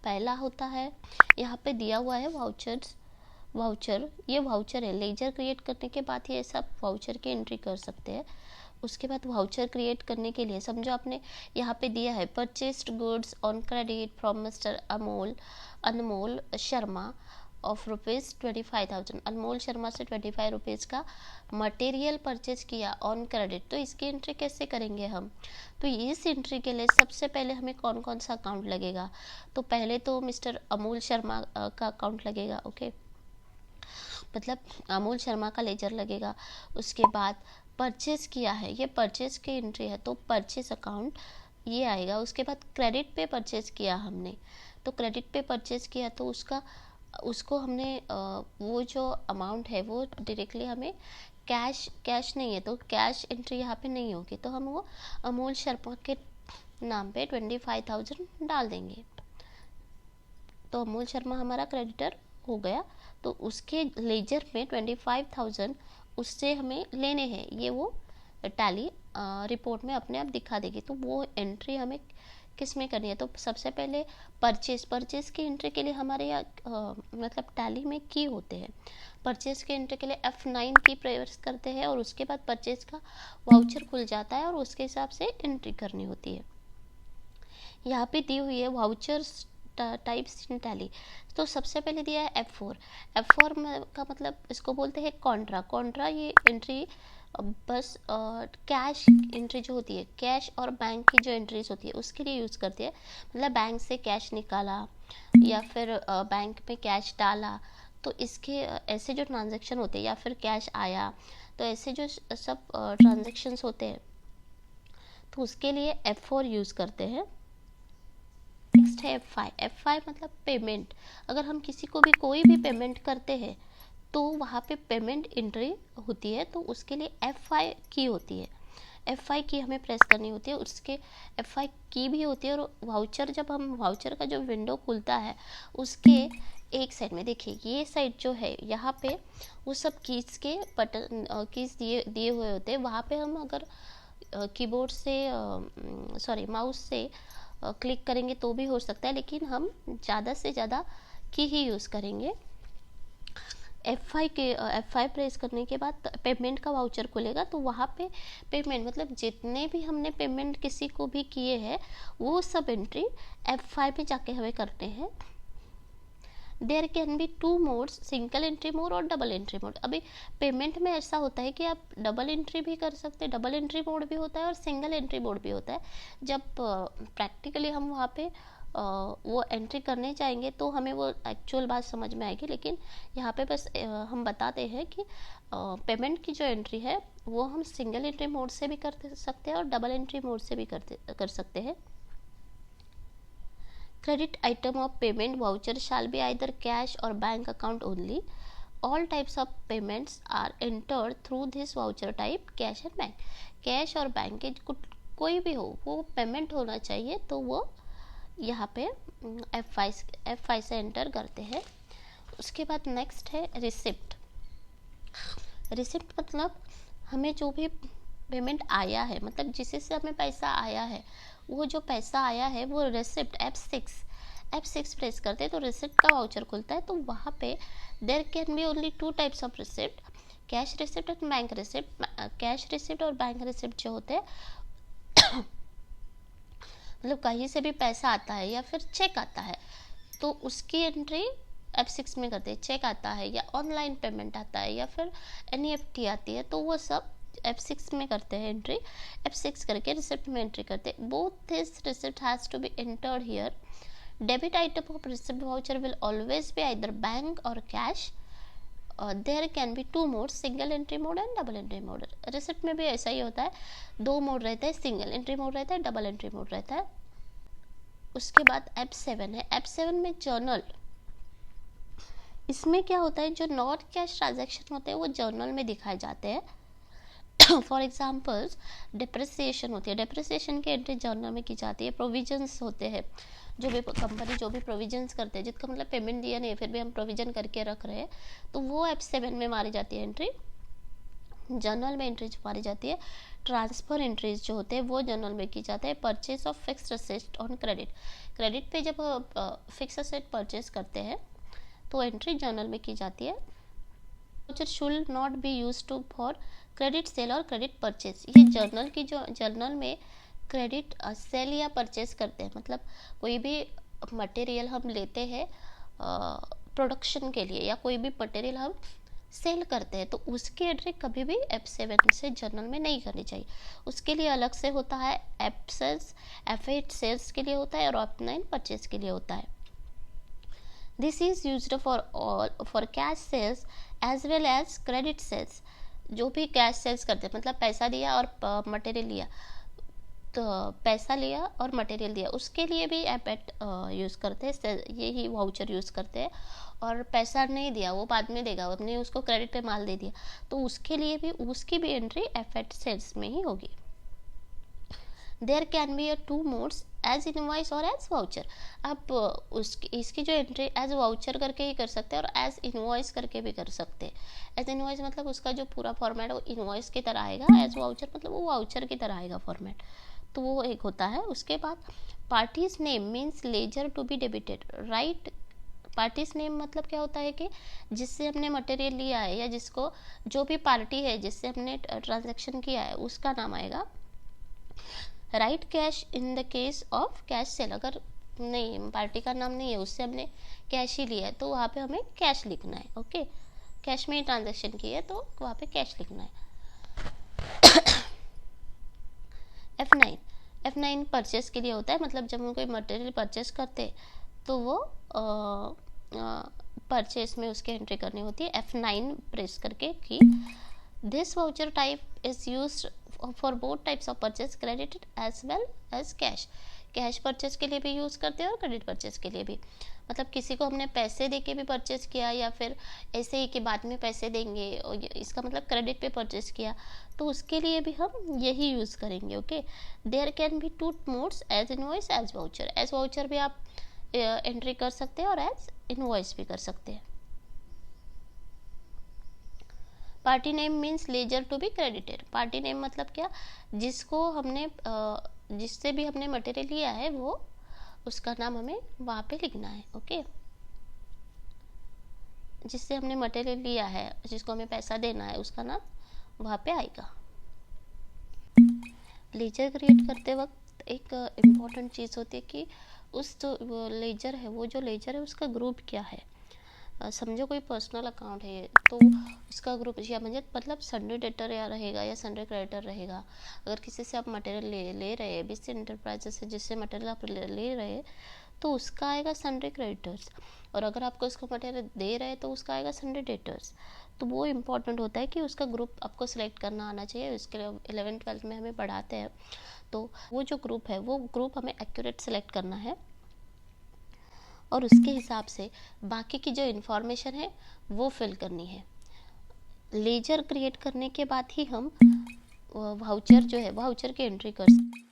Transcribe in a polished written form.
पहला होता है, यहाँ पे दिया हुआ है वाउचर, ये वाउचर है। लेजर क्रिएट करने के बाद ये सब वाउचर की एंट्री कर सकते हैं। उसके बाद वाउचर क्रिएट करने के लिए समझो आपने यहाँ पे दिया है purchased goods on credit from mister Anmol Sharma of ₹25,000। अनमोल शर्मा से 25 रुपीज़ का मटेरियल परचेज किया ऑन क्रेडिट। तो इसकी एंट्री कैसे करेंगे हम? तो इस एंट्री के लिए सबसे पहले हमें कौन कौन सा अकाउंट लगेगा? तो पहले तो मिस्टर अमूल शर्मा का अकाउंट लगेगा, ओके, मतलब अमूल शर्मा का लेजर लगेगा। उसके बाद परचेज किया है, ये परचेज की एंट्री है तो परचेज अकाउंट ये आएगा। उसके बाद क्रेडिट पे परचेज किया हमने, तो क्रेडिट पे परचेज किया तो उसको हमने वो जो अमाउंट है वो डायरेक्टली हमें कैश नहीं है तो कैश एंट्री यहाँ पे नहीं होगी, तो हम वो अमूल शर्मा के नाम पे 25,000 डाल देंगे। तो अमूल शर्मा हमारा क्रेडिटर हो गया, तो उसके लेजर में 25,000 उससे हमें लेने हैं, ये वो टैली रिपोर्ट में अपने आप दिखा देगी। तो वो एंट्री हमें किस में करनी है? तो सबसे पहले परचेज की एंट्री के लिए हमारे यहाँ मतलब टैली में की होते हैं। परचेज की एंट्री के लिए F9 की प्रेस करते हैं और उसके बाद परचेज का वाउचर खुल जाता है और उसके हिसाब से एंट्री करनी होती है। यहाँ पे दी हुई है वाउचर्स टाइप्स इन टैली। तो सबसे पहले दिया है F4 का मतलब इसको बोलते हैं कॉन्ट्रा ये एंट्री बस कैश एंट्री जो होती है, कैश और बैंक की जो एंट्रीज होती है उसके लिए यूज़ करती है। मतलब बैंक से कैश निकाला या फिर बैंक में कैश डाला, तो इसके ऐसे जो ट्रांजैक्शन होते हैं या फिर कैश आया, तो ऐसे जो सब ट्रांजैक्शंस होते हैं तो उसके लिए F4 यूज़ करते हैं। नेक्स्ट है F5 मतलब पेमेंट। अगर हम किसी को भी कोई भी पेमेंट करते हैं तो वहाँ पे पेमेंट एंट्री होती है, तो उसके लिए F5 की होती है। F5 की हमें प्रेस करनी होती है, उसके F5 की भी होती है। और वाउचर जब हम वाउचर का जो विंडो खुलता है उसके एक साइड में देखिए, ये साइड जो है यहाँ पे वो सब कीज के बटन कीज दिए हुए होते हैं। वहाँ पे हम अगर कीबोर्ड से माउस से क्लिक करेंगे तो भी हो सकता है, लेकिन हम ज़्यादा से ज़्यादा की ही यूज़ करेंगे। F5 प्रेस करने के बाद पेमेंट का वाउचर खुलेगा, तो वहाँ पे पेमेंट मतलब जितने भी हमने पेमेंट किसी को भी किए हैं वो सब एंट्री F5 पे जाके हमें करते हैं। There can be 2 modes, single entry mode और डबल एंट्री मोड। अभी पेमेंट में ऐसा होता है कि आप डबल एंट्री भी कर सकते हैं, डबल एंट्री मोड भी होता है और सिंगल एंट्री मोड भी होता है। जब प्रैक्टिकली हम वहाँ पे वो एंट्री करने जाएंगे तो हमें वो एक्चुअल बात समझ में आएगी, लेकिन यहाँ पे बस हम बताते हैं कि पेमेंट की जो एंट्री है वो हम सिंगल एंट्री मोड से भी कर सकते हैं और डबल एंट्री मोड से भी कर सकते हैं। Credit item of payment voucher shall be either cash or bank account only. All types of payments are entered through this voucher type, cash and bank. Cash और बैंक के कोई भी हो वो पेमेंट होना चाहिए, तो वो यहाँ पे F5 से एंटर करते हैं। उसके बाद नेक्स्ट है रिसिप्ट। रिसिप्ट मतलब हमें जो भी पेमेंट आया है, मतलब जिससे से हमें पैसा आया है, वो जो पैसा आया है वो रिसिप्ट F6 प्रेस करते हैं तो रिसिप्ट का वाउचर खुलता है। तो वहाँ पे there can be only 2 types of receipt, cash receipt और बैंक रिसिप्ट। कैश रिसिप्ट और बैंक रिसिप्ट जो होते हैं मतलब कहीं से भी पैसा आता है या फिर चेक आता है तो उसकी एंट्री F6 में करते हैं। चेक आता है या ऑनलाइन पेमेंट आता है या फिर NEFT आती है तो वो सब F6 में करते हैं एंट्री। F6 करके रिसिप्ट में एंट्री करते हैं। Both this receipt has to be entered here. Debit item of receipt voucher will always be either bank और cash. There can be 2 mode, single entry mode and double entry mode. Receipt में भी ऐसा ही होता है, 2 mode रहता है, single entry mode रहता है, डबल एंट्री मोड रहता है। उसके बाद F7 है। F7 में जर्नल। इसमें क्या होता है, जो नॉट कैश ट्रांजैक्शन होते हैं वो जर्नल में दिखाए जाते हैं। फॉर एग्जाम्पल्स डिप्रिसिएशन होती है, डिप्रिसिएशन की एंट्री जर्नल में की जाती है। प्रोविजंस होते हैं, जो भी कंपनी जो भी प्रोविजंस करते हैं, जिसका मतलब पेमेंट दिया नहीं फिर भी हम प्रोविजन करके रख रहे हैं, तो वो F7 में मारी जाती है एंट्री। जर्नल में एंट्रीज मारी जाती है। ट्रांसफर एंट्रीज जो होते हैं वो जर्नल में की जाते हैं। Purchase of fixed asset on credit, credit पे जब फिक्स असेट परचेज करते हैं तो एंट्री जर्नल में की जाती है। Voucher should not be use to for credit sale और क्रेडिट परचेज। ये जर्नल की जो जर्नल में क्रेडिट सेल या परचेज करते हैं, मतलब कोई भी मटेरियल हम लेते हैं प्रोडक्शन के लिए या कोई भी मटेरियल हम सेल करते हैं तो उसकी एंट्री कभी भी F7 से जर्नल में नहीं करनी चाहिए। उसके लिए अलग से होता है, F8 सेल्स के लिए होता है और F9 परचेज के लिए होता है। This is used for cash sales as well as credit sales. जो भी कैश सेल्स करते हैं, मतलब पैसा दिया और मटेरियल लिया, तो पैसा लिया और मटेरियल दिया, उसके लिए भी F8 यूज़ करते हैं, यही वाउचर यूज़ करते हैं। और पैसा नहीं दिया, वो बाद में देगा, हमने उसको क्रेडिट पे माल दे दिया, तो उसके लिए भी उसकी भी एंट्री F8 सेल्स में ही होगी। There can be 2 modes, as invoice और एज वाउचर। अब इसकी जो एंट्री एज वाउचर करके ही कर सकते हैं और एज इनवॉइस करके भी कर सकते हैं। एज इनवॉइस मतलब उसका जो पूरा फॉर्मेट है वो इनवॉइस की तरह आएगा, एज वाउचर मतलब वो वाउचर की तरह आएगा फॉर्मेट, तो वो एक होता है। उसके बाद party's name means ledger to be debited, right. Party's name मतलब क्या होता है कि जिससे हमने मटेरियल लिया है या जिसको जो भी पार्टी है जिससे हमने ट्रांजैक्शन किया है उसका नाम आएगा। Right cash in the case of cash cell, अगर नहीं पार्टी का नाम नहीं है, उससे हमने कैश ही लिया है तो वहाँ पे हमें कैश लिखना है। ओके, कैश में ही ट्रांजैक्शन की है तो वहाँ पे कैश लिखना है। F9 परचेस के लिए होता है, मतलब जब हम कोई मटेरियल परचेस करते तो वो परचेस में उसकी एंट्री करनी होती है, F9 प्रेस करके की। This voucher type is used for both types of purchase, credit as well as cash. Cash purchase के लिए भी यूज़ करते हैं और क्रेडिट परचेस के लिए भी, मतलब किसी को हमने पैसे दे के भी परचेस किया या फिर ऐसे ही कि बाद में पैसे देंगे, और इसका मतलब क्रेडिट पे परचेस किया, तो उसके लिए भी हम यही यूज़ करेंगे। Okay, there can be 2 modes, as invoice as voucher. As voucher भी आप एंट्री कर सकते हैं और एज इनवॉइस भी कर सकते हैं। Party name means ledger to be credited. Party name मतलब क्या, जिसको हमने जिससे भी हमने मटेरियल लिया है वो उसका नाम हमें वहाँ पे लिखना है। ओके, जिससे हमने मटेरियल लिया है, जिसको हमें पैसा देना है, उसका नाम वहाँ पे आएगा। लेजर क्रिएट करते वक्त एक इम्पॉर्टेंट चीज़ होती है कि उस जो लेजर है, वो जो लेजर है उसका ग्रुप क्या है। समझो कोई पर्सनल अकाउंट है तो उसका ग्रुप या मतलब सन्ड्री डेटर या रहेगा या सन्ड्री क्रेडिटर रहेगा। अगर किसी से आप मटेरियल ले रहे हैं, BC एंटरप्राइजेस से जिससे मटेरियल आप ले रहे हैं तो उसका आएगा सन्ड्री क्रेडिटर्स, और अगर आपको उसको मटेरियल दे रहे हैं तो उसका आएगा सन्ड्री डेटर्स। तो वो इम्पॉर्टेंट होता है कि उसका ग्रुप आपको सिलेक्ट करना आना चाहिए। इसके लिए 11th-12th में हमें पढ़ाते हैं, तो वो जो ग्रुप है वो ग्रुप हमें एक्यूरेट सेलेक्ट करना है और उसके हिसाब से बाकी की जो इन्फॉर्मेशन है वो फिल करनी है। लेजर क्रिएट करने के बाद ही हम वाउचर जो है वाउचर की एंट्री कर सकते हैं।